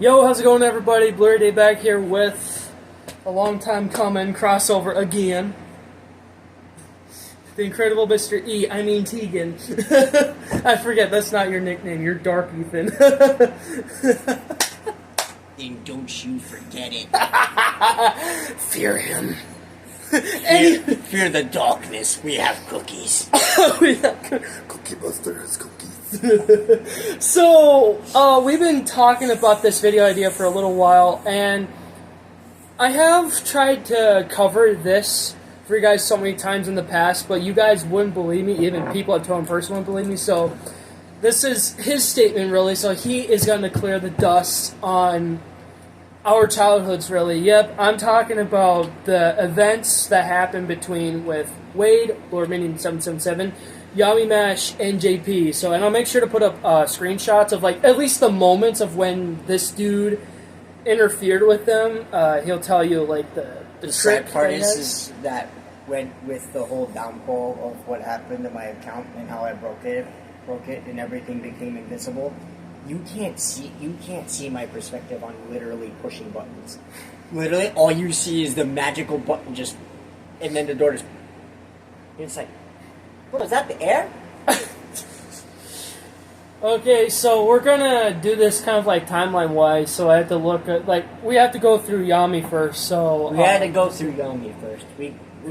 Yo, how's it going, everybody? Blu-rayDave back here with a long time coming crossover again. The incredible Mr. E, I mean Tegan. I forget, that's not your nickname, you're Dark Ethan. Then don't you forget it. Fear him. Fear the darkness, we have cookies. We have Cookie Buster has cookies. So, we've been talking about this video idea for a little while, and I have tried to cover this for you guys so many times in the past, but you guys wouldn't believe me. Even people I've told in person wouldn't believe me. So, this is his statement, really. So, he is going to clear the dust on our childhoods, really. Yep, I'm talking about the events that happened between with Wade, Lord Minion 777, Yami Mash, and JP. So, and I'll make sure to put up screenshots of, like, at least the moments of when this dude interfered with them. He'll tell you, like, the sad part is that went with the whole downfall of what happened to my account and how I broke it, and everything became invisible. You can't see my perspective on literally pushing buttons. Literally, all you see is the magical button just, and then the door just. It's like, what is that? The air? Okay, so we're gonna do this kind of like timeline-wise. So I have to look at, like, we have to go through Yami first. So we had to go through Yami first.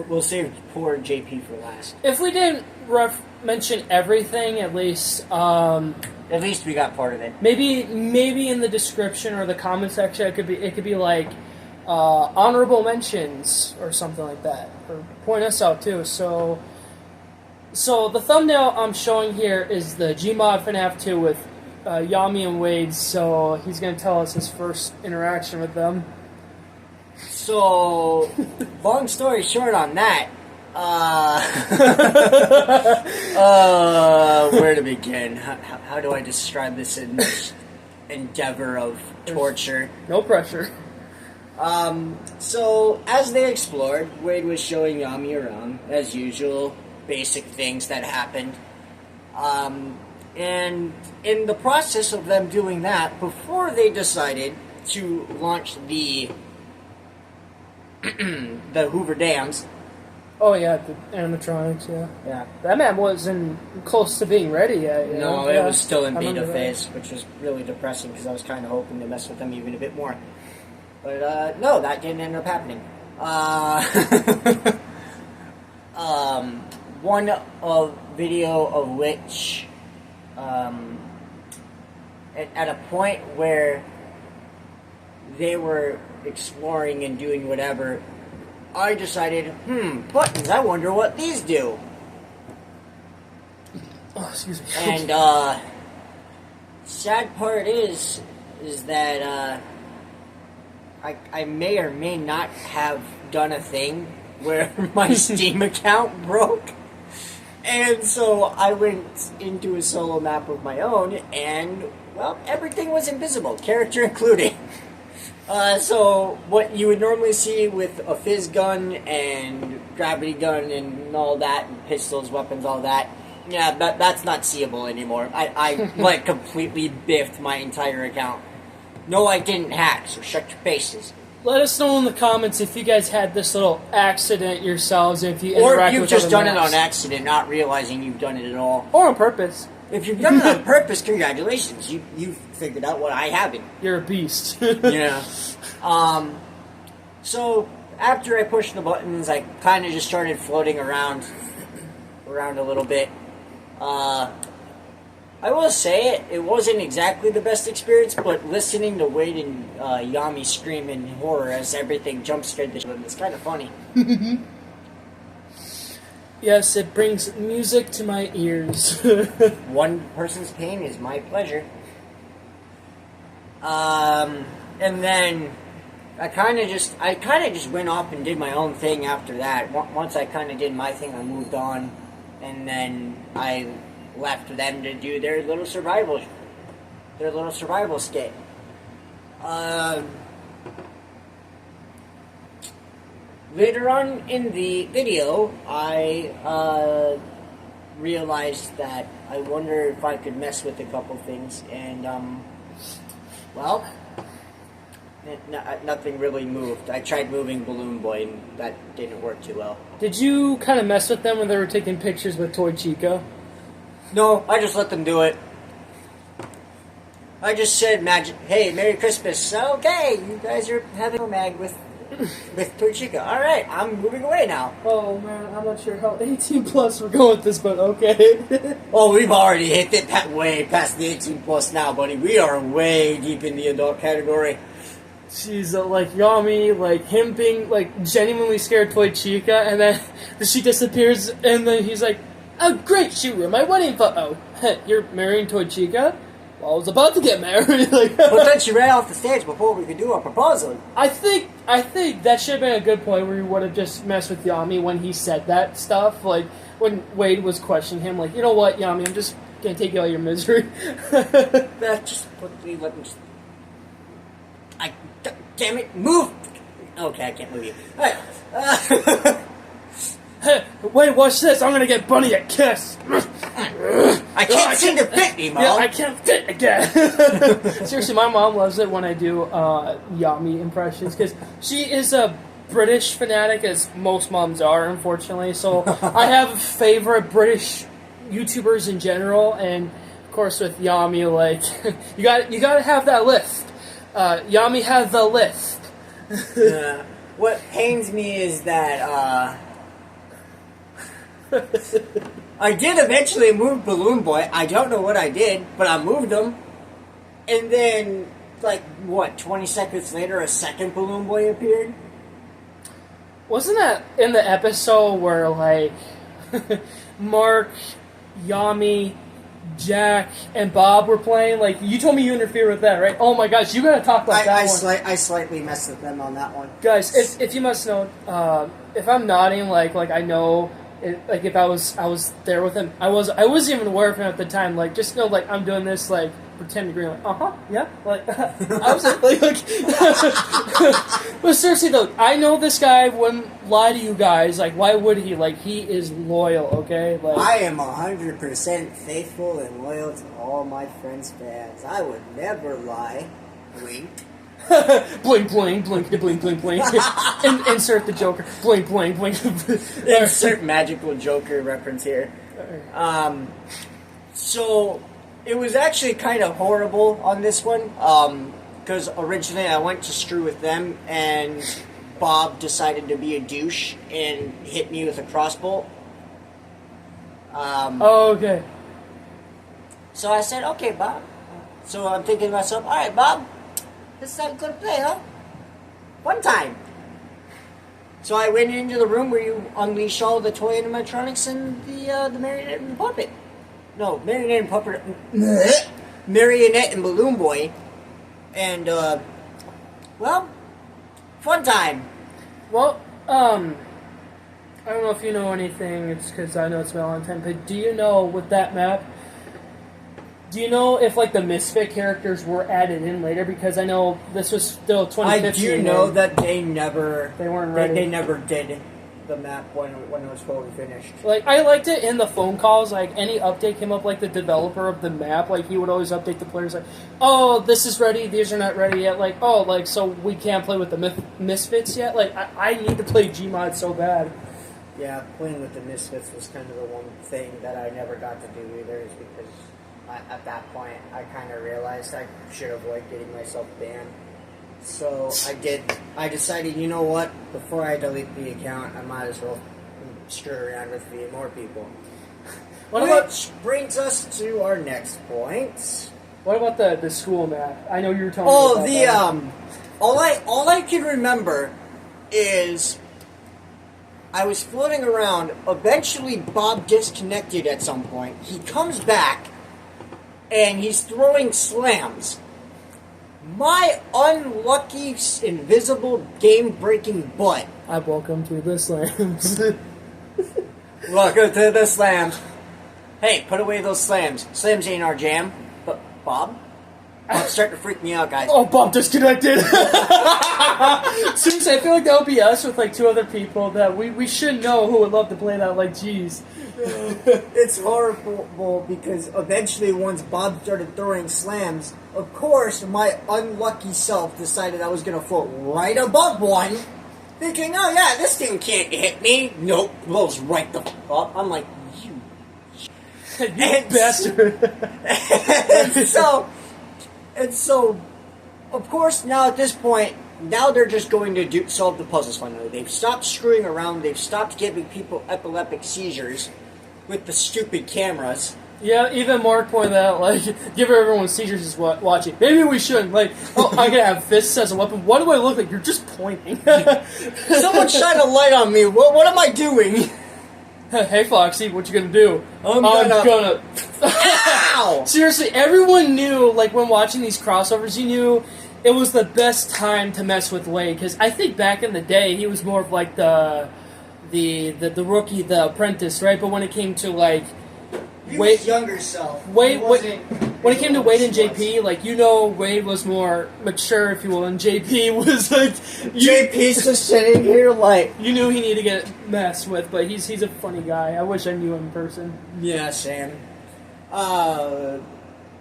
We'll save poor JP for last. If we didn't mention everything, at least we got part of it. Maybe in the description or the comment section, it could be like honorable mentions or something like that, or point us out too. So the thumbnail I'm showing here is the GMod FNAF 2 with Yami and Wade. So he's gonna tell us his first interaction with them. So, long story short on that. Where to begin? How do I describe this endeavor of torture? No pressure. So, as they explored, Wade was showing Yami around, as usual, basic things that happened. And in the process of them doing that, before they decided to launch the Hoover Dams. Oh yeah, the animatronics, Yeah. That man wasn't close to being ready yet. No, it was still in beta phase, which was really depressing because I was kind of hoping to mess with them even a bit more. But, no, that didn't end up happening. One video of which, at a point where they were exploring and doing whatever, I decided, buttons, I wonder what these do. Oh, excuse me. And, sad part is that, I may or may not have done a thing where my Steam account broke. And so I went into a solo map of my own, and, well, everything was invisible, character included. So what you would normally see with a fizz gun and gravity gun and all that, and pistols, weapons, all that, yeah, that's not seeable anymore. I like, completely biffed my entire account. No, I didn't hack, so shut your faces. Let us know in the comments if you guys had this little accident yourselves, if you or interact if you've with just other done it maps. on accident, not realizing you've done it at all. Or on purpose. If you've done it on purpose, congratulations. You've figured out what I haven't. You're a beast. Yeah. So, after I pushed the buttons, I kind of just started floating around a little bit. I will say it wasn't exactly the best experience, but listening to Wade and Yami scream in horror as everything jump scared the shit out of them is kind of funny. Yes, it brings music to my ears. One person's pain is my pleasure. And then I kind of just went off and did my own thing after that. Once I kind of did my thing, I moved on, and then I left them to do their little survival skit. Later on in the video, I realized that I wonder if I could mess with a couple things, and well, Nothing really moved. I tried moving Balloon Boy, and that didn't work too well. Did you kind of mess with them when they were taking pictures with Toy Chica? No, I just let them do it. I just said, hey, Merry Christmas. Okay, you guys are having a mag with Toy Chica. All right, I'm moving away now. Oh, man, I'm not sure how 18 plus we're going with this, but okay. Oh, we've already hit it way past the 18 plus now, buddy. We are way deep in the adult category. She's like Yami, like him being like genuinely scared Toy Chica, and then she disappears, and then he's like, "Oh great, she ruined my wedding photo. You're marrying Toy Chica? Well, I was about to get married." Like, but then she ran off the stage before we could do our proposal. I think that should have been a good point where he would have just messed with Yami when he said that stuff. Like when Wade was questioning him, like, you know what, Yami, I'm just gonna take you out of your misery. Just quickly let me. Damn it, move! Okay, I can't move you. Alright. Hey, wait, watch this. I'm gonna get Bunny a kiss. I can't seem to fit me, Mom. Yeah, I can't fit again. Seriously, my mom loves it when I do Yami impressions, because she is a British fanatic, as most moms are, unfortunately. So I have favorite British YouTubers in general, and of course with Yami, like you gotta have that list. Yami has the list. What pains me is that I did eventually move Balloon Boy. I don't know what I did, but I moved him. And then, 20 seconds later, a second Balloon Boy appeared? Wasn't that in the episode where, like, Mark, Yami, Jack, and Bob were playing? Like, you told me you interfered with that, right? Oh my gosh, you gotta talk about that one. I slightly messed with them on that one. Guys, if you must know, if I'm nodding, like I know, if I was there with him, I wasn't even aware of him at the time. Like, just know, like, I'm doing this, like, pretend to agree, like, yeah, like, I was like, but seriously though, I know this guy wouldn't lie to you guys. Like, why would he? Like, he is loyal, okay? Like, I am 100% faithful and loyal to all my friends' fans. I would never lie. Wink. Blink, blink, blink, blink, blink, blink. Insert the Joker. Blink, blink, blink. Insert magical Joker reference here. So, it was actually kind of horrible on this one, because originally I went to screw with them, and Bob decided to be a douche and hit me with a crossbow. Okay. So I said, okay, Bob. So I'm thinking to myself, alright, Bob, this is a good play, huh? One time. So I went into the room where you unleash all the toy animatronics and the marionette and the puppet. No, marionette and puppet. Marionette and Balloon Boy. And, well, fun time. Well, I don't know if you know anything, it's because I know it's Valentine, but do you know with that map, do you know if, like, the Misfit characters were added in later? Because I know this was still 2015. I do know that they weren't ready. They never did the map when it was fully finished. Like, I liked it in the phone calls. Like, any update came up, like, the developer of the map, like, he would always update the players, like, oh, this is ready, these are not ready yet. Like, oh, like, so we can't play with the Misfits yet? Like, I need to play GMod so bad. Yeah, playing with the Misfits was kind of the one thing that I never got to do either, is because at that point I kind of realized I should avoid getting myself banned. So I decided, you know what, before I delete the account, I might as well screw around with a few more people. Which brings us to our next point. What about the school map? I know you were telling me about that. All I can remember is I was floating around. Eventually, Bob disconnected at some point. He comes back, and he's throwing slams. My unlucky, invisible, game-breaking butt. Welcome to the slams. Welcome to the slams. Hey, put away those slams. Slams ain't our jam. But, Bob, Oh, it's starting to freak me out, guys. Oh, Bob disconnected. Seriously, I feel like that would be us with like 2 other people that we should know who would love to play that. Like, geez. It's horrible because eventually once Bob started throwing slams, of course my unlucky self decided I was going to float right above one, thinking, oh yeah, this thing can't hit me. Nope, blows right the up. I'm like, you bastard. and so, of course, now at this point, now they're just going to solve the puzzles finally. They've stopped screwing around. They've stopped giving people epileptic seizures with the stupid cameras. Yeah, even Mark pointed out, like, give everyone seizures is watching. Maybe we shouldn't. Like, oh, I'm gonna have fists as a weapon. What do I look like? You're just pointing. Someone shine a light on me. What am I doing? Hey, Foxy, what you gonna do? I'm gonna... Ow! Seriously, everyone knew, like, when watching these crossovers, you knew it was the best time to mess with Wade, because I think back in the day, he was more of, like, the rookie, the apprentice, right? But when it came to, like, Wade's younger self. When it came to Wade and JP, like, you know, Wade was more mature, if you will, and JP was like... JP's just sitting here like... You knew he needed to get messed with, but he's a funny guy. I wish I knew him in person. Yeah, Sam.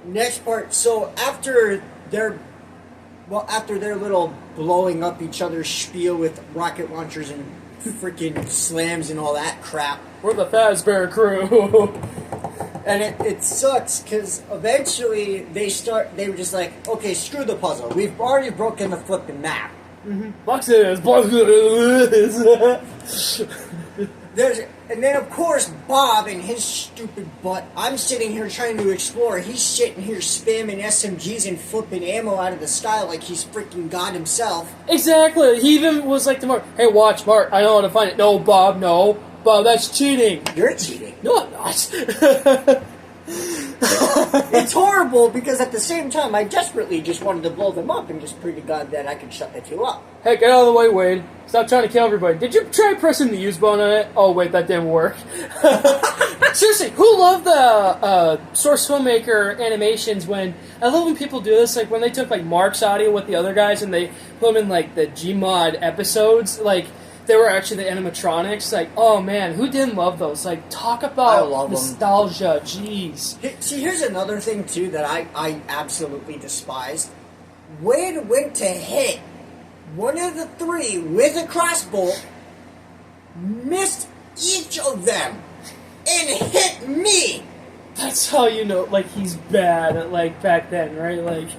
Next part, so after their little blowing up each other's spiel with rocket launchers and freaking slams and all that crap. We're the Fazbear crew. And it sucks, because eventually they were just like, okay, screw the puzzle. We've already broken the flipping map. Box this. And then, of course, Bob and his stupid butt, I'm sitting here trying to explore. He's sitting here spamming SMGs and flipping ammo out of the sky like he's freaking God himself. Exactly. He even was like to Mark, hey, watch, Mark, I know how to find it. No, Bob, no. Bob, that's cheating. You're cheating. No, I'm not. It's horrible because at the same time, I desperately just wanted to blow them up and just pray to God that I could shut the two up. Hey, get out of the way, Wade. Stop trying to kill everybody. Did you try pressing the use button on it? Oh, wait, that didn't work. Seriously, who loved the Source Filmmaker animations when... I love when people do this, like when they took like Mark's audio with the other guys and they put them in like the GMod episodes, like... They were actually the animatronics. Like, oh man, who didn't love those? Like, talk about nostalgia. Jeez. See, here's another thing too that I absolutely despised. Wade went to hit one of the 3 with a crossbow, missed each of them, and hit me. That's how you know, like, he's bad at, like, back then, right? Like,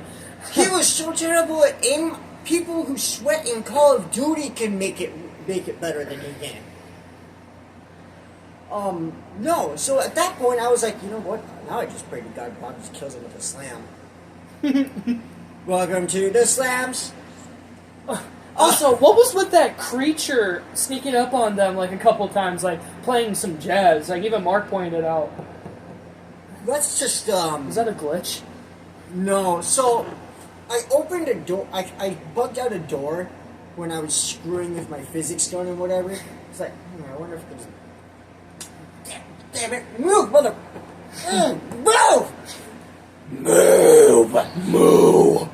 he was so terrible at aim. People who sweat in Call of Duty can make it better than he can. No, so at that point I was like, you know what? Now I just pray to God Bob just kills him with a slam. Welcome to the slams. Also, what was with that creature sneaking up on them like a couple times, like playing some jazz? Like even Mark pointed it out. Let's just Is that a glitch? No, so I opened a door. I bugged out a door when I was screwing with my physics stone and whatever. It's like, I wonder if there's... Damn it! Move, mother... Move! Move!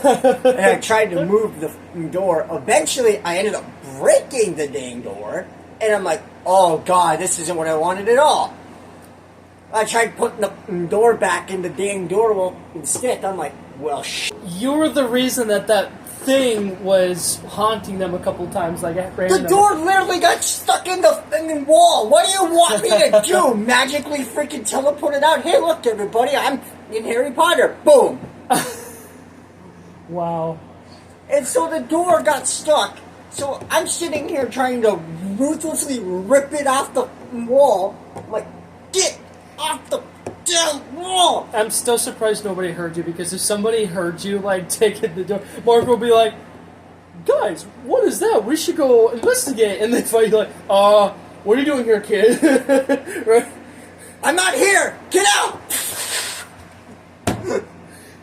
And I tried to move the door. Eventually, I ended up breaking the dang door. And I'm like, oh god, this isn't what I wanted at all. I tried putting the door back in the dang door. Well, instead, I'm like, well, You were the reason that thing was haunting them a couple times, like at random. The door literally got stuck in the fucking wall. What do you want me to do? Magically freaking teleport it out? Hey, look, everybody, I'm in Harry Potter. Boom. Wow. And so the door got stuck. So I'm sitting here trying to ruthlessly rip it off the wall. I'm like, get off the damn wall! I'm still surprised nobody heard you, because if somebody heard you, like, taking the door, Mark will be like, guys, what is that? We should go investigate. And they fight like, what are you doing here, kid? Right? I'm not here! Get out!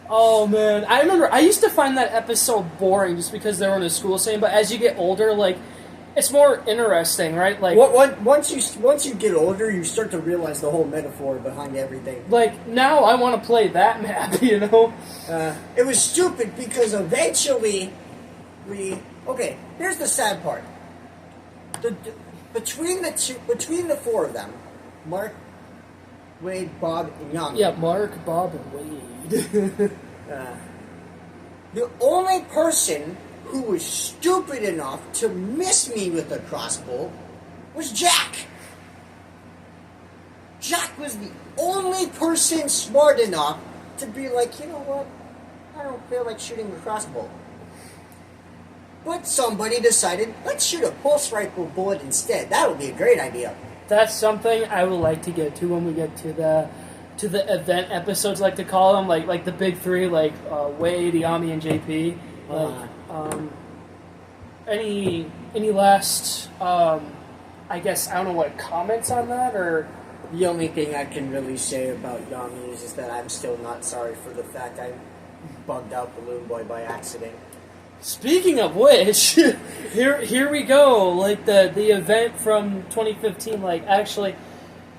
Oh, man. I remember, I used to find that episode boring just because they were in a school setting, but as you get older, like, it's more interesting, right? Like, once you get older, you start to realize the whole metaphor behind everything. like now I want to play that map, you know? It was stupid because eventually okay, here's the sad part. Between the four of them, Mark, Wade, Bob, and Yami. Yeah, Mark, Bob, and Wade. The only person who was stupid enough to miss me with a crossbow was Jack. Jack was the only person smart enough to be like, you know what? I don't feel like shooting a crossbow. But somebody decided, let's shoot a pulse rifle bullet instead. That would be a great idea. That's something I would like to get to when we get to the event episodes, like to call them, like the big three, like Wade, Yami, and JP. Any last I guess I don't know what comments on that, or the only thing I can really say about Yami is that I'm still not sorry for the fact I bugged out Balloon Boy by accident. Speaking of which, here we go. Like the event from 2015, like actually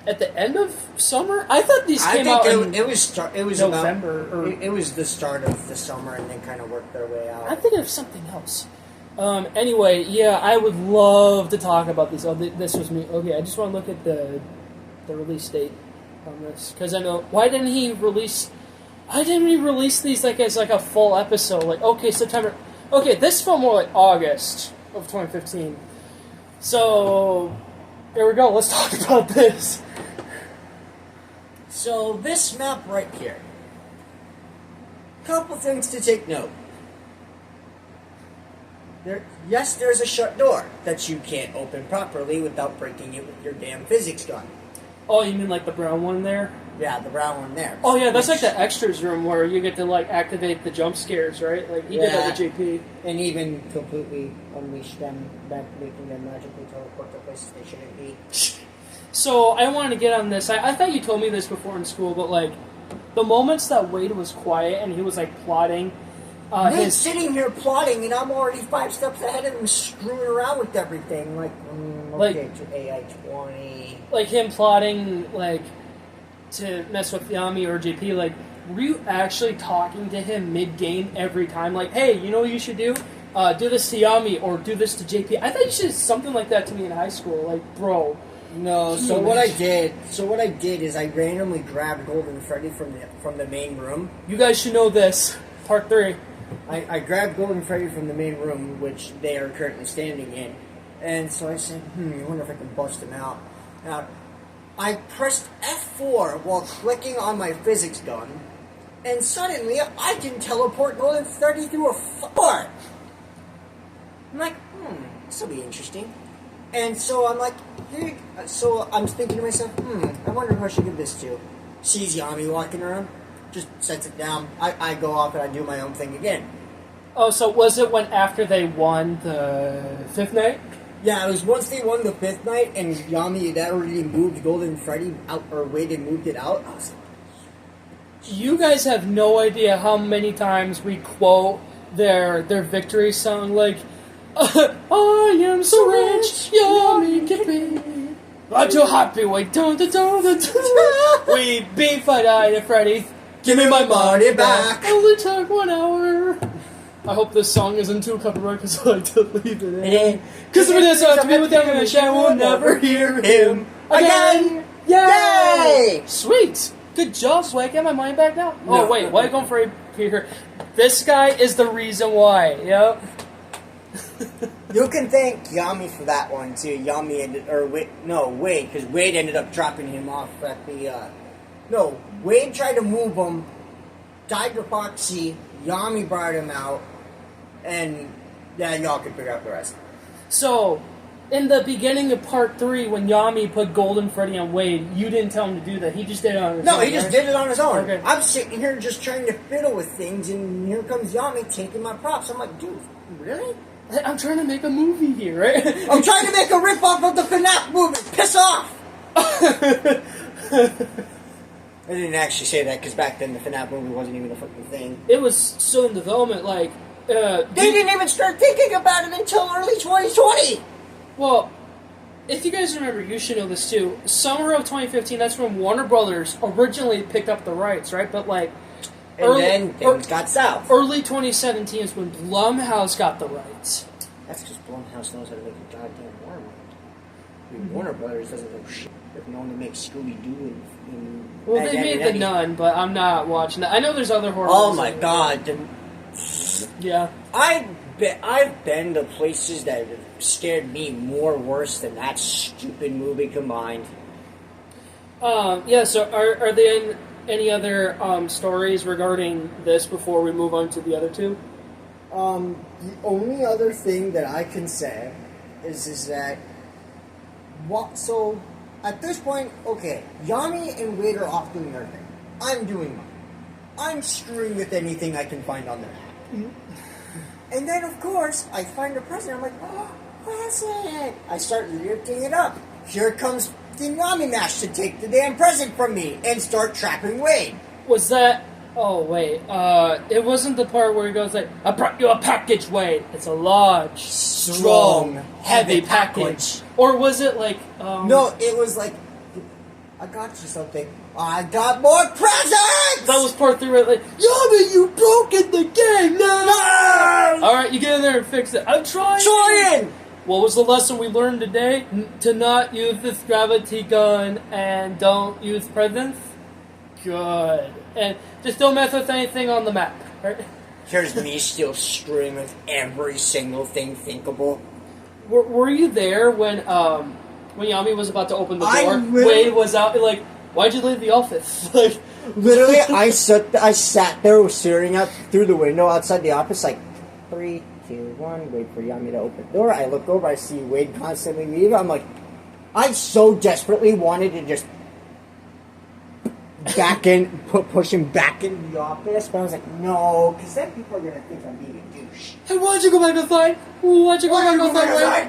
at the end of summer. I thought these came out in it was November. It was the start of the summer, and then kind of worked their way out. I'm thinking of something else. Anyway, yeah, I would love to talk about these. Oh, this was me. Okay, I just want to look at the release date on this because I know why didn't he release these like as like a full episode? Like okay, September. Okay, this felt more like August of 2015. So here we go. Let's talk about this. So this map right here. Couple things to take note. Yes, there's a shut door that you can't open properly without breaking it with your damn physics gun. Oh, you mean like the brown one there? Yeah, the brown one there. Oh yeah, that's like the extras room where you get to like activate the jump scares, right? Like he did that with JP. And even completely unleash them back, making them magically teleport to places they shouldn't be. So I wanted to get on this. I thought you told me this before in school, but like the moments that Wade was quiet and he was like plotting. He's sitting here plotting, and I'm already 5 steps ahead of him, screwing around with everything. Like, okay, to AI 20. Like him plotting, like to mess with Yami or JP. Like, were you actually talking to him mid-game every time? Like, hey, you know what you should do? Do this to Yami or do this to JP. I thought you should do something like that to me in high school. Like, bro. No. So what I did is I randomly grabbed Golden Freddy from the main room. You guys should know this. Part 3. I grabbed Golden Freddy from the main room, which they are currently standing in. And so I said, I wonder if I can bust him out. Now, I pressed F4 while clicking on my physics gun, and suddenly I can teleport Golden Freddy through a floor. I'm like, this will be interesting. And so I'm like, so I'm thinking to myself, I wonder who I should give this to. Sees Yami walking around, just sets it down. I go off and I do my own thing again. Oh, so was it when after they won the 5th night? Yeah, it was once they won the 5th night and Yami had already moved Golden Freddy out, or Wade had moved it out. I was like, you guys have no idea how many times we quote their victory song, like, I am so rich, Yami can be. I'm too happy, we don't. We beat Friday and Freddy. Give me my money back. Only took 1 hour. I hope this song isn't too copyright because I like to leave it in. Because if it is, I have to be with them in the show, we'll never hear him again. Yay! Sweet. Good job, Swag. Get my money back now. Oh, wait. Why are you going for here? This guy is the reason why. Yep. You can thank Yami for that one, too. Wade, because Wade ended up dropping him off at the, Wade tried to move him, died to Foxy, Yami brought him out, and yeah, y'all can figure out the rest. So, in the beginning of part 3, when Yami put Golden Freddy on Wade, you didn't tell him to do that. He just did it on his own. No, he just did it on his own. Okay. I'm sitting here just trying to fiddle with things, and here comes Yami taking my props. I'm like, dude, really? I'm trying to make a movie here, right? I'm trying to make a rip-off of the FNAF movie. Piss off! I didn't actually say that because back then the FNAF movie wasn't even a fucking thing. It was still in development, like... they didn't even start thinking about it until early 2020! Well, if you guys remember, you should know this too. Summer of 2015, that's when Warner Brothers originally picked up the rights, right? But like, And then things got south. early 2017 is when Blumhouse got the rights. That's because Blumhouse knows how to make a goddamn horror movie. I mean, Warner Brothers doesn't know shit. They've known to make Scooby-Doo and Well, they made The Nun, but I'm not watching that. I know there's other horror Oh movies my in god. Yeah. I've been to places that have scared me more worse than that stupid movie combined. Yeah, so are there any other stories regarding this before we move on to the other two? The only other thing that I can say is that so at this point, okay, Yami and Wade are off doing their thing. I'm doing mine. I'm screwing with anything I can find on the map. Mm-hmm. And then, of course, I find a present. I'm like, oh, present! I start lifting it up. Here comes the Yami Mash to take the damn present from me and start trapping Wade. Was that... Oh, wait. It wasn't the part where he goes like, I brought you a package, Wade. It's a large, strong, heavy package. Or was it like... No, it was like, I got you something. I got more presents! That was part 3, right? Like, Yami, you broke in the game! No! Alright, you get in there and fix it. I'm trying! Trying! What was the lesson we learned today? To not use this gravity gun and don't use presents? Good. And just don't mess with anything on the map, right? Here's me still screwing with every single thing thinkable. Were you there when Yami was about to open the I door? really- Wade was out, like, why'd you leave the office? Like, Literally, I sat there staring out through the window outside the office like, 3, 2, 1, wait for Yami to open the door. I look over, I see Wade constantly leave. I'm like, I so desperately wanted to just push him back into the office, but I was like, no, because then people are going to think I'm being a douche. hey, why'd you go back inside? Why'd you go back inside?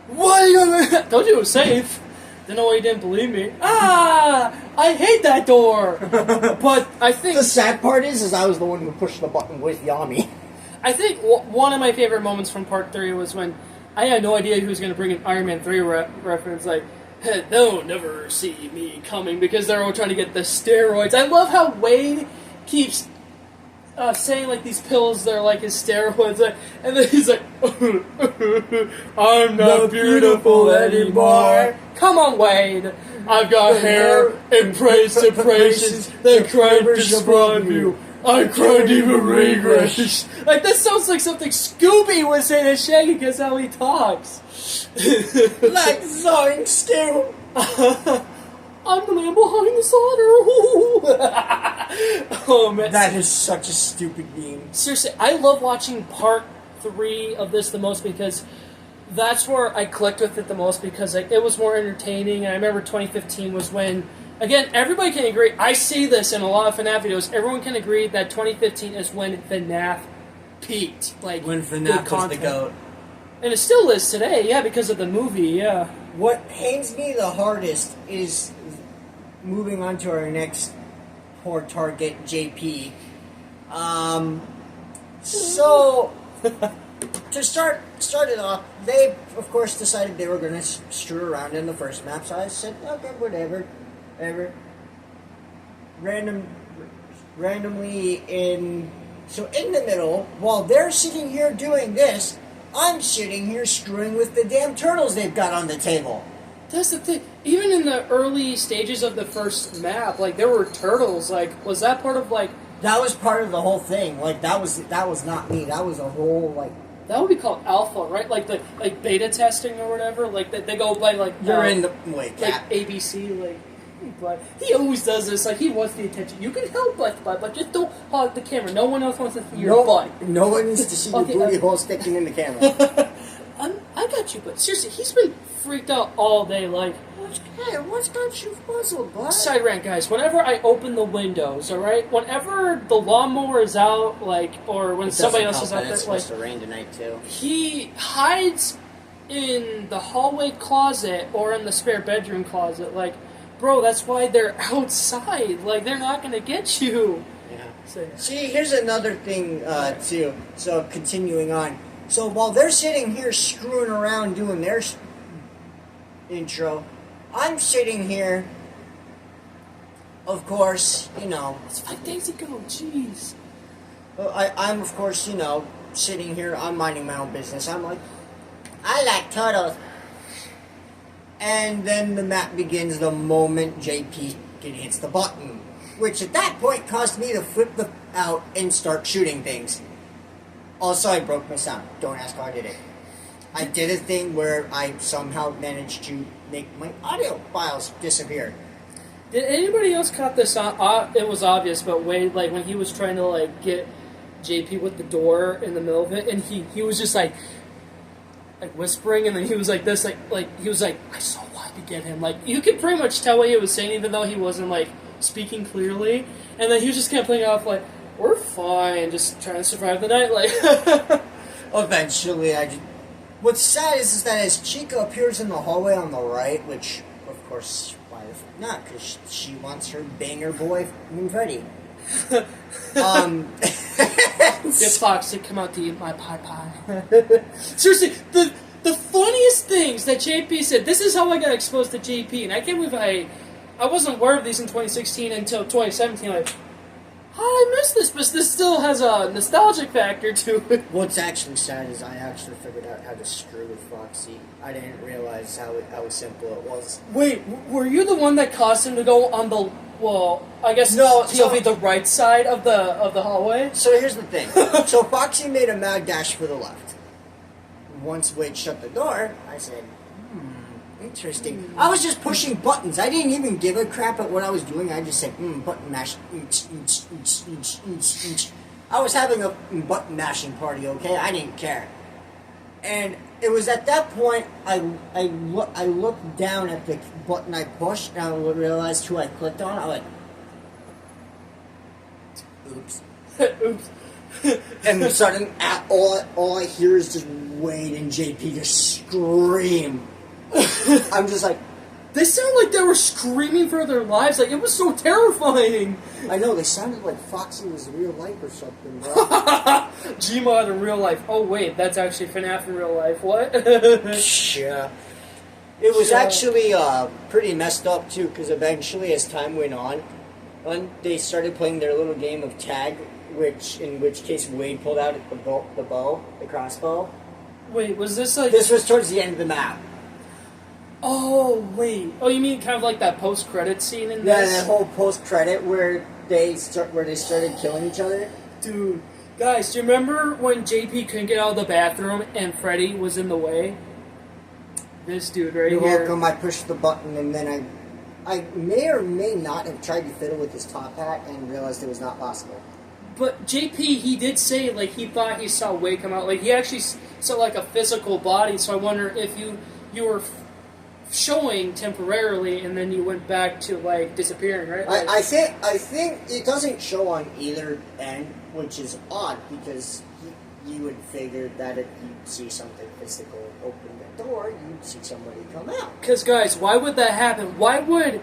Why are you going back? Told you it was safe. Didn't know why you didn't believe me. I hate that door. But I think The sad part is I was the one who pushed the button with Yami. I think one of my favorite moments from Part 3 was when I had no idea who was going to bring an Iron Man 3 reference, like, hey, they'll never see me coming, because they're all trying to get the steroids. I love how Wade keeps saying, like, these pills, they're like his steroids, and then he's like, I'm not beautiful anymore. Come on, Wade. I've got hair and praise to praises that can't describe you. I can't even regress. Like, that sounds like something Scooby would say to Shaggy, because how he talks. Like Zoink Stew. I'm the man behind the solder. Oh, man. That is such a stupid meme. Seriously, I love watching Part 3 of this the most, because that's where I clicked with it the most, because like, it was more entertaining. And I remember 2015 was when, again, everybody can agree, I see this in a lot of FNAF videos, everyone can agree that 2015 is when FNAF peaked. Like, When good FNAF was the content. GOAT. And it still is today, yeah, because of the movie, yeah. What pains me the hardest is moving on to our next poor target, JP. So, to start it off, they, of course, decided they were going to screw around in the first map, so I said, okay, whatever. Randomly in the middle, while they're sitting here doing this, I'm sitting here screwing with the damn turtles they've got on the table. That's the thing. Even in the early stages of the first map, like, there were turtles. Like, was that part of, like... That was part of the whole thing. Like, that was not me. That was a whole, like... That would be called alpha, right? Like the beta testing or whatever. Like they go by like You're in the... Wait, like ABC, like. But he always does this. Like, he wants the attention. You can help but just don't hog the camera. No one else wants to see your butt. No one needs to see your booty hole sticking in the camera. I got you, but seriously, he's been freaked out all day. Like, What's got you puzzled, bud? side rant, guys. Whenever I open the windows, all right. Whenever the lawnmower is out, like, or when somebody else is out there, It's like, supposed to rain tonight too. he hides in the hallway closet or in the spare bedroom closet. Like, bro, that's why they're outside. Like, they're not gonna get you. Yeah. So, See, here's another thing, too. So, continuing on. So, while they're sitting here screwing around doing their intro. I'm sitting here, of course, you know. It's 5 days ago, jeez. I'm, of course, you know, sitting here, I'm minding my own business. I'm like, I like turtles. And then the map begins the moment JP hits the button, which at that point caused me to flip out and start shooting things. Also, I broke my sound. Don't ask how I did it. I did a thing where I somehow managed to make my audio files disappear. Did anybody else caught this on? It was obvious, but Wade, like, when he was trying to, like, get JP with the door in the middle of it, and he was just, like whispering, and then he was like this, he was like, I so wanted to get him. Like, you could pretty much tell what he was saying, even though he wasn't, like, speaking clearly. And then he was just kind of playing off, like, we're fine, just trying to survive the night, like. Eventually, what's sad is that as Chica appears in the hallway on the right, which, of course, why the fuck not? Because she wants her banger boy, Freddy. Get Foxy, come out to eat my pie. Seriously, the funniest things that JP said, this is how I got exposed to JP, and I can't believe I wasn't aware of these in 2016 until 2017, like, how did I miss this? But this still has a nostalgic factor to it. What's actually sad is I actually figured out how to screw with Foxy. I didn't realize how simple it was. Wait, were you the one that caused him to go on the, well, I guess No, POV the right side of the hallway? So here's the thing. So Foxy made a mad dash for the left. Once Wade shut the door, I said, interesting. I was just pushing buttons. I didn't even give a crap at what I was doing. I just said, button mash. I was having a button mashing party, okay? I didn't care. And it was at that point I looked down at the button I pushed and I realized who I clicked on. I went, oops. Oops. And sudden, all I hear is just Wade and JP just scream. I'm just like, they sound like they were screaming for their lives. Like, it was so terrifying. I know, they sounded like Foxy was real life or something, bro. GMod in real life. Oh, wait, that's actually FNAF in real life. What? Yeah. It was actually pretty messed up, too, because eventually, as time went on, they started playing their little game of tag, in which case Wade pulled out the crossbow. Wait, was this like... This was towards the end of the map. Oh, wait. Oh, you mean kind of like that post-credit scene in Yeah, this? that whole post-credit where they started killing each other. Dude, guys, do you remember when JP couldn't get out of the bathroom and Freddy was in the way? This dude right You're here. welcome. I pushed the button and then I may or may not have tried to fiddle with his top hat and realized it was not possible. But JP, he did say, like, he thought he saw Wade come out. Like, he actually saw, like, a physical body, so I wonder if you were showing temporarily and then you went back to, like, disappearing, right? Like, I think it doesn't show on either end, which is odd, because you would figure that if you see something physical open the door, you'd see somebody come out. because, guys, why would that happen? Why would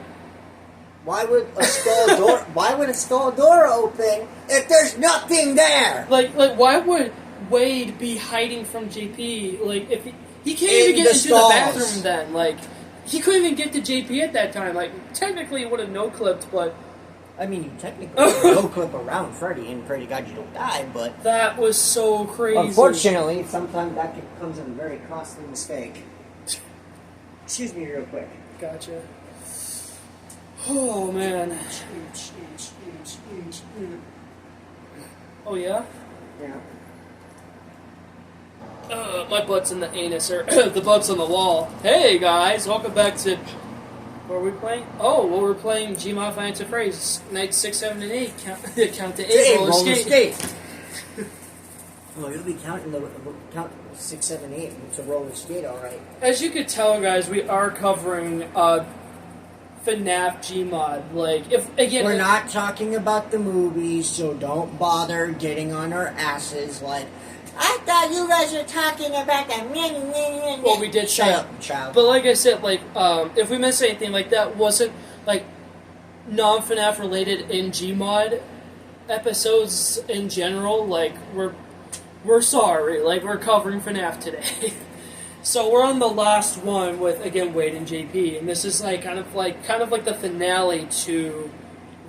a skull door open if there's nothing there? Like, why would Wade be hiding from JP? Like, if he can't even get into stalls. the bathroom then. Like, he couldn't even get to JP at that time. Like, technically he would have no-clipped, but... I mean, you technically no clip around Freddy, and pray to God you don't die, but... That was so crazy. Unfortunately, sometimes that comes in a very costly mistake. Excuse me real quick. Gotcha. Oh, man. Oh, yeah? Yeah. My butt's in the anus, or the butt's on the wall. Hey, guys, welcome back to... What are we playing? Oh, well, we're playing GMod Financial Phrase. Nights 6, 7, and 8. Count to 8. Roller skate. Oh, you'll be counting count 6, 7, 8. It's a roller skate, all right. As you could tell, guys, we are covering FNAF GMod. Like, We're not talking about the movies, so don't bother getting on our asses like, I thought you guys were talking about the... Well, we did Shut say, up, child. but like I said, like, if we missed anything, like, that wasn't, like, non-FNAF related in GMod episodes in general, like, we're sorry, like, we're covering FNAF today. So we're on the last one with again Wade and JP, and this is kind of like the finale to.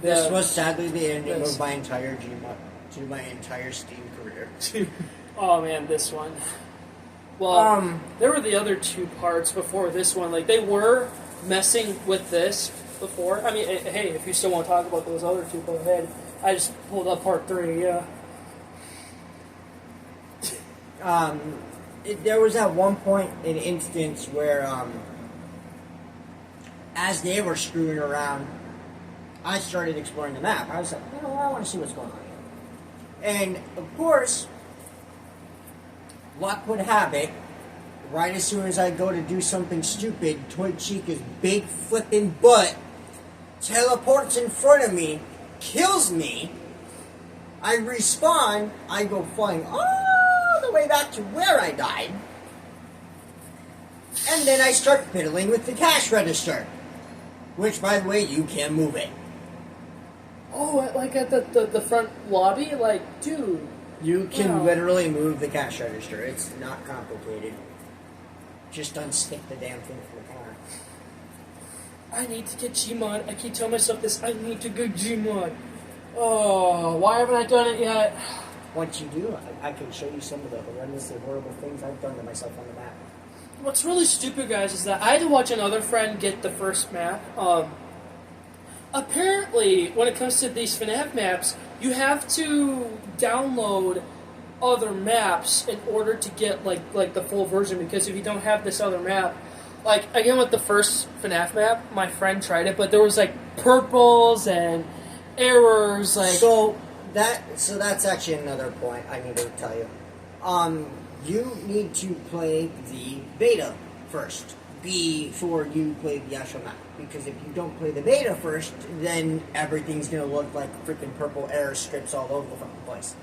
This was sadly the ending this. of my entire GMod, to my entire Steam career. Oh man, this one. Well, there were the other two parts before this one. Like, they were messing with this before. I mean, hey, if you still want to talk about those other two, go ahead. I just pulled up part 3, yeah. There was at one point an instance where, as they were screwing around, I started exploring the map. I was like, you know what, I want to see what's going on here. And, of course, luck would have it, right as soon as I go to do something stupid, Toy Chica's big flipping butt teleports in front of me, kills me, I respawn, I go flying all the way back to where I died, and then I start fiddling with the cash register, which, by the way, you can move it. Oh, like at the front lobby? Like, dude. You can wow. literally move the cash register. It's not complicated. Just unstick the damn thing from the counter. I need to get GMod. I keep telling myself this. I need to get GMod. Oh, why haven't I done it yet? Once you do, I can show you some of the horrendously horrible things I've done to myself on the map. What's really stupid, guys, is that I had to watch another friend get the first map. Apparently, when it comes to these FNAF maps, you have to download other maps in order to get like the full version, because if you don't have this other map, like again with the first FNAF map, my friend tried it, but there was like purples and errors like So that's actually another point I need to tell you. You need to play the beta first before you play the actual map. Because if you don't play the beta first, then everything's going to look like freaking purple error strips all over the fucking place.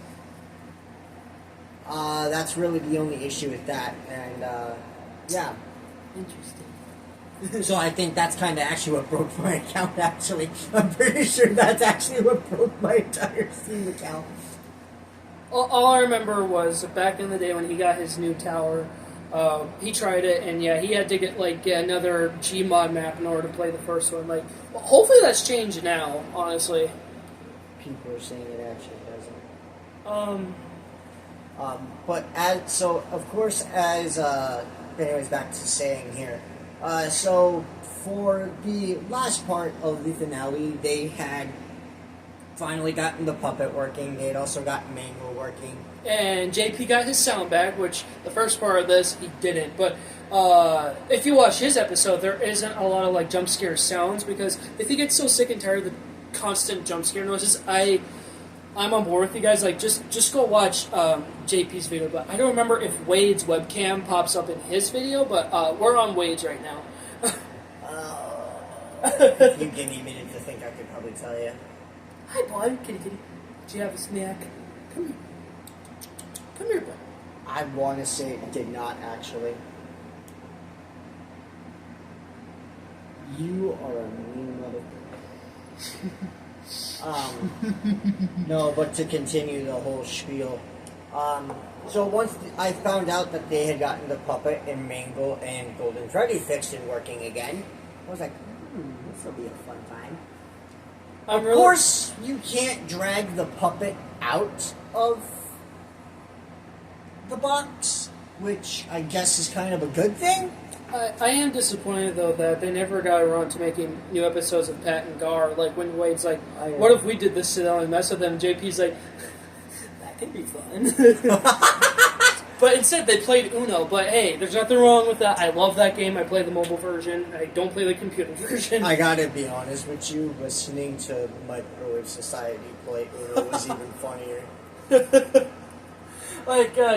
That's really the only issue with that. And, yeah. interesting. So I think that's kind of actually what broke my account, actually. I'm pretty sure that's actually what broke my entire Steam account. All I remember was back in the day when he got his new tower. He tried it, and yeah, he had to get another GMod map in order to play the first one. Like, well, hopefully that's changed now. Honestly, people are saying it actually doesn't. But of course, anyways, back to saying here. So for the last part of the finale, they had finally gotten the puppet working. They had also got Mangle working. and JP got his sound back, which the first part of this he didn't. But if you watch his episode, there isn't a lot of jump scare sounds, because if you get so sick and tired of the constant jump scare noises, I'm on board with you guys. Just go watch JP's video. But I don't remember if Wade's webcam pops up in his video, but we're on Wade's right now. If you give me a minute to think, I could probably tell you. Hi, bud. Kitty. Do you have a snack? Come here. Come here, bud. I want to say it did not actually. You are a mean motherfucker. No, but to continue the whole spiel. So once I found out that they had gotten the puppet and Mangle and Golden Freddy fixed and working again, I was like, this will be a fun time. Of course, you can't drag the puppet out of the box, which I guess is kind of a good thing. I am disappointed, though, that they never got around to making new episodes of Pat and Gar. Like, when Wade's like, what if we did this to them and mess with them? JP's like, that could be fun. But instead, they played Uno. But hey, there's nothing wrong with that. I love that game. I play the mobile version. I don't play the computer version. I gotta be honest with you, listening to Microwave Society play Uno was even funnier.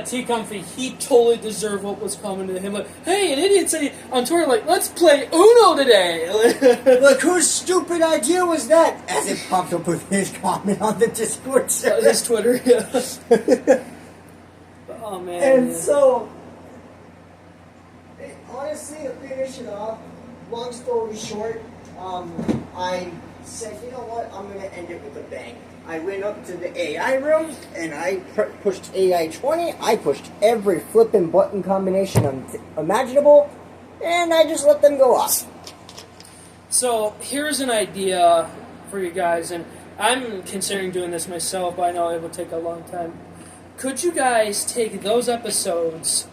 T Comfy, he totally deserved what was coming to him. Like, hey, an idiot said on Twitter, let's play Uno today. Look, whose stupid idea was that? As it popped up with his comment on the Discord server. His Twitter, yeah. Oh, man. And yeah. so, honestly, to finish it off, long story short, I said, you know what, I'm going to end it with a bang. I went up to the AI room and I pushed AI 20. I pushed every flipping button combination imaginable, and I just let them go off. So here's an idea for you guys, and I'm considering doing this myself, but I know it will take a long time. Could you guys take those episodes?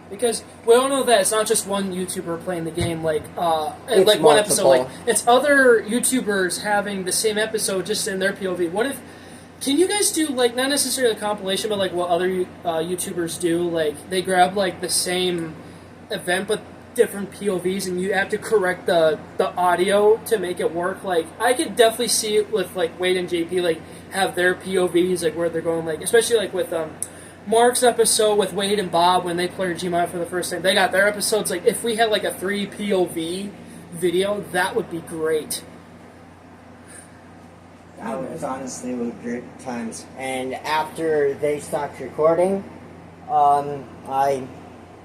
Because we all know that it's not just one YouTuber playing the game, like one episode. Like it's other YouTubers having the same episode just in their POV. What if? Can you guys do like not necessarily a compilation, but like what other YouTubers do? Like they grab like the same event but different POVs, and you have to correct the audio to make it work. Like I could definitely see it with like Wade and JP, like have their POVs, like where they're going, like especially like with Mark's episode with Wade and Bob when they played GMod for the first time. They got their episodes. Like if we had like a 3 POV video, that would be great. That was honestly great times. And after they stopped recording, I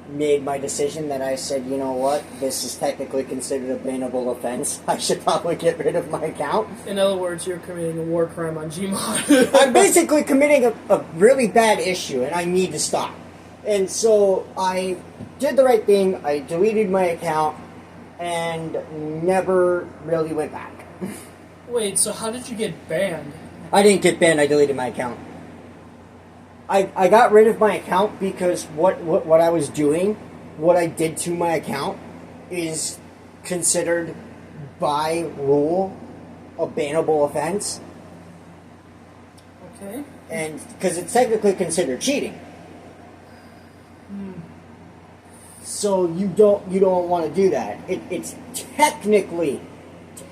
made my decision that I said, you know what, this is technically considered a bannable offense. I should probably get rid of my account. In other words, you're committing a war crime on GMod. I'm basically committing a really bad issue, and I need to stop. And so I did the right thing. I deleted my account and never really went back. Wait, so how did you get banned? I didn't get banned, I deleted my account. I got rid of my account because what I was doing, what I did to my account, is considered by rule a bannable offense. Okay. And because it's technically considered cheating. So you don't want to do that. It's technically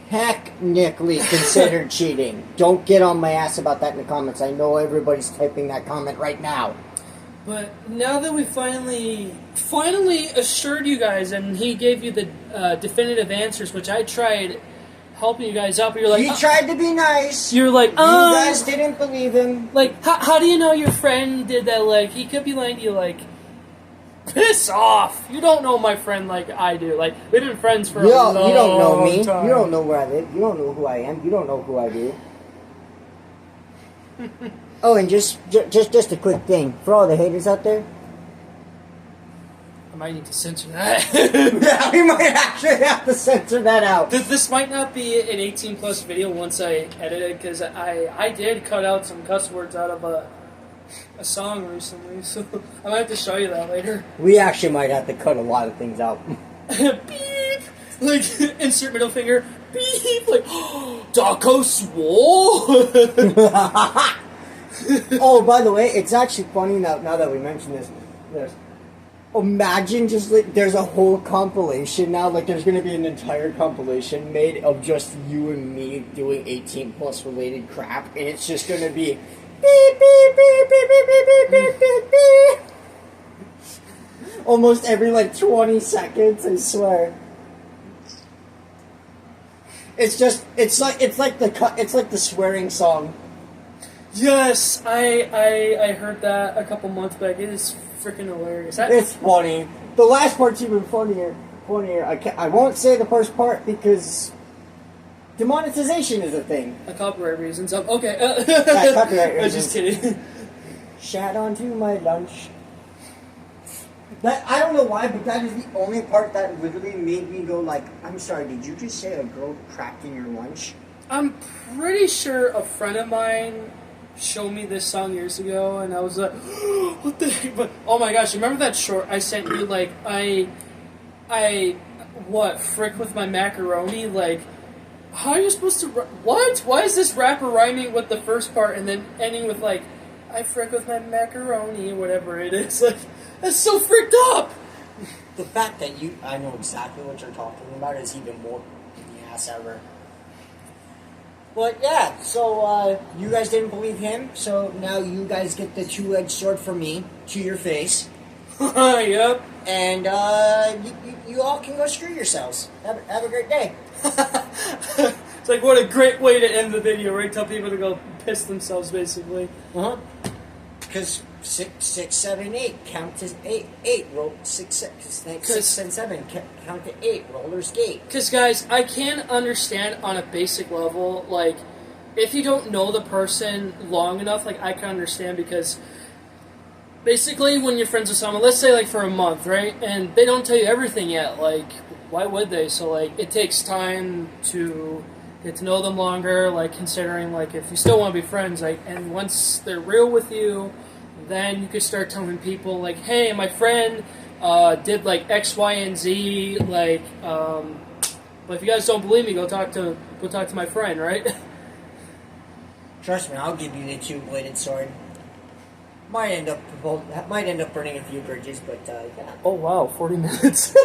considered cheating. Don't get on my ass about that in the comments. I know everybody's typing that comment right now. But now that we finally assured you guys, and he gave you the definitive answers, which I tried helping you guys out, but you're like... He tried to be nice. You're like, You guys didn't believe him. Like, how do you know your friend did that? Like, he could be lying to you, like... Piss off! You don't know my friend like I do. Like, we've been friends for a long time. You don't know me. You don't know where I live. You don't know who I am. You don't know who I do. Oh, and just a quick thing. For all the haters out there. I might need to censor that. Yeah, we might actually have to censor that out. This might not be an 18+ video once I edit it, because I did cut out some cuss words out of a song recently, so I might have to show you that later. We actually might have to cut a lot of things out. Beep! Like, insert middle finger. Beep! Like, Daco swole! Oh, by the way, it's actually funny now that we mention this. Imagine just like there's a whole compilation now, like there's going to be an entire compilation made of just you and me doing 18+ related crap, and it's just going to be beep, beep, beep, beep, beep, beep, beep, beep, beep. Almost every like 20 seconds, I swear. It's like the swearing song. Yes, I heard that a couple months back. It is freaking hilarious. It's funny. The last part's even funnier. I won't say the first part because demonetization is a thing. Copyright reasons. Okay. Copyright reasons. I was just kidding. Shat onto my lunch. That I don't know why, but that is the only part that literally made me go like, I'm sorry, did you just say a girl cracked in your lunch? I'm pretty sure a friend of mine showed me this song years ago, and I was like, what the heck? But, oh my gosh, remember that short I sent you? Like, frick with my macaroni? Like, how are you supposed to, what? Why is this rapper rhyming with the first part and then ending with, like, I frick with my macaroni, or whatever it is? Like, that's so fricked up! The fact that I know exactly what you're talking about is even more in the ass ever. But yeah, so you guys didn't believe him, so now you guys get the two-edged sword from me to your face. Yep. And you all can go screw yourselves. Have a great day. It's like, what a great way to end the video, right? Tell people to go piss themselves, basically. Uh-huh. Because 6, 7, 8, count to 8, roll 6 and 7, count to 8, roller skate. Because, guys, I can understand on a basic level, like, if you don't know the person long enough, like, I can understand, because basically when you're friends with someone, let's say, like, for a month, right, and they don't tell you everything yet, like, why would they? So, like, it takes time to get to know them longer, like, considering, like, if you still want to be friends, like, and once they're real with you, then you can start telling people, like, hey, my friend did, like, X, Y, and Z, like, but if you guys don't believe me, go talk to my friend, right? Trust me, I'll give you the two-bladed sword. Might end up burning a few bridges, but yeah. Oh wow, 40 minutes.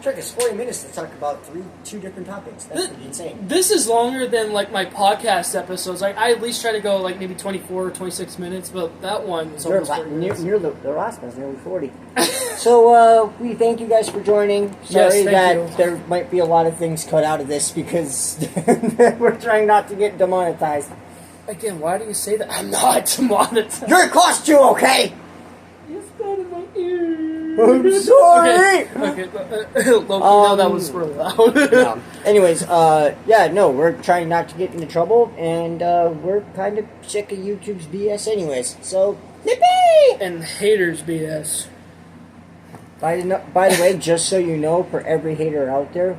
Trick is 40 minutes to talk about two different topics. That's pretty insane. This is longer than, like, my podcast episodes. Like, I at least try to go, like, maybe 24 or 26 minutes, but that one is almost 40 minutes. Near the last one's nearly 40. So, we thank you guys for joining. Sorry that there might be a lot of things cut out of this because we're trying not to get demonetized. Again, why do you say that? I'm not demonetized. You're a costume, okay? You spit in my ear. I'm sorry! Okay. Loki, no, that was really loud. No. Anyways, we're trying not to get into trouble, and we're kind of sick of YouTube's BS anyways, so, yippee! And haters BS. By the way, just so you know, for every hater out there,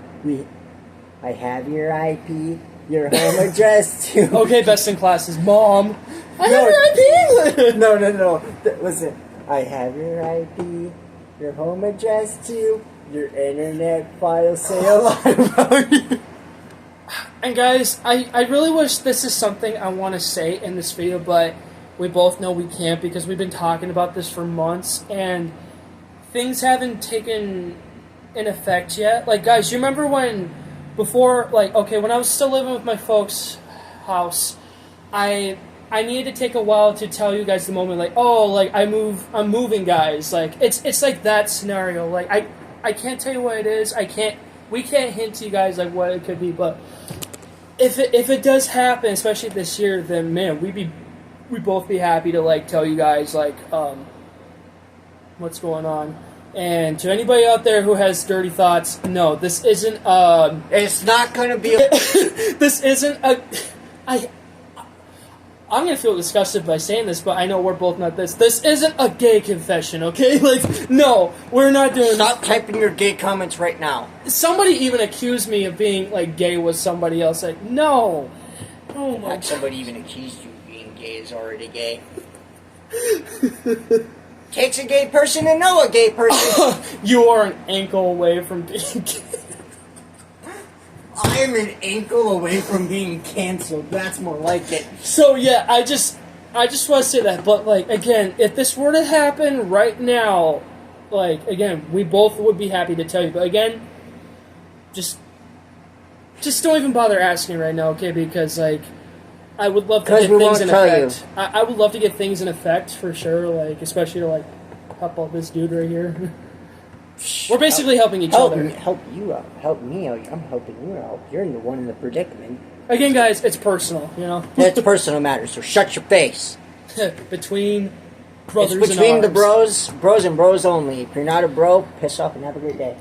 I have your IP, your home address, too. Okay, best in class is Mom. I have your IP! No. Listen, I have your IP, your home address, too. Your internet files say a lot about you. And guys, I really wish this is something I want to say in this video, but we both know we can't because we've been talking about this for months, and things haven't taken an effect yet. Like, guys, you remember when, before, like, okay, when I was still living with my folks' house, I needed to take a while to tell you guys the moment, like, oh, like, I'm moving, guys. Like, it's like that scenario. Like, I can't tell you what it is. We can't hint to you guys, like, what it could be, but if it does happen, especially this year, then, man, we'd both be happy to, like, tell you guys, like, what's going on. And to anybody out there who has dirty thoughts, no, this isn't, it's not gonna be this isn't I'm gonna feel disgusted by saying this, but I know we're both not this. This isn't a gay confession, okay? Like, no, we're not doing. Stop typing your gay comments right now. Somebody even accused me of being, like, gay with somebody else. Like, no. Oh my God. Somebody even accused you of being gay is already gay. Takes a gay person to know a gay person. You are an ankle away from being gay. I am an ankle away from being canceled. That's more like it. So yeah, I just want to say that. But, like, again, if this were to happen right now, like, again, we both would be happy to tell you. But again, just don't even bother asking right now, okay? Because, like, I would love to get things in effect. I would love to get things in effect for sure. Like, especially to, like, help out this dude right here. We're basically helping each other. Help you out. Help me out. I'm helping you out. You're the one in the predicament. Again, guys, it's personal, you know? It's personal matters, so shut your face. Between brothers and It's between the arms. bros and bros only. If you're not a bro, piss off and have a great day.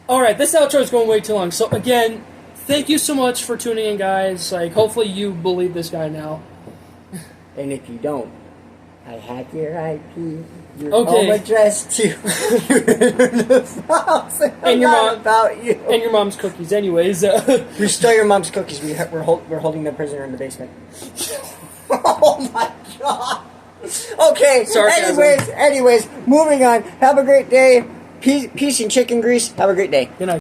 Alright, this outro is going way too long. So, again, thank you so much for tuning in, guys. Like, hopefully you believe this guy now. And if you don't, I have your IP, your home address too. And your mom about you. And your mom's cookies, anyways. We stole your mom's cookies. We're holding the prisoner in the basement. Oh my God. Okay. Sarcasm. Anyways, moving on. Have a great day. Peace and chicken grease. Have a great day. Good night.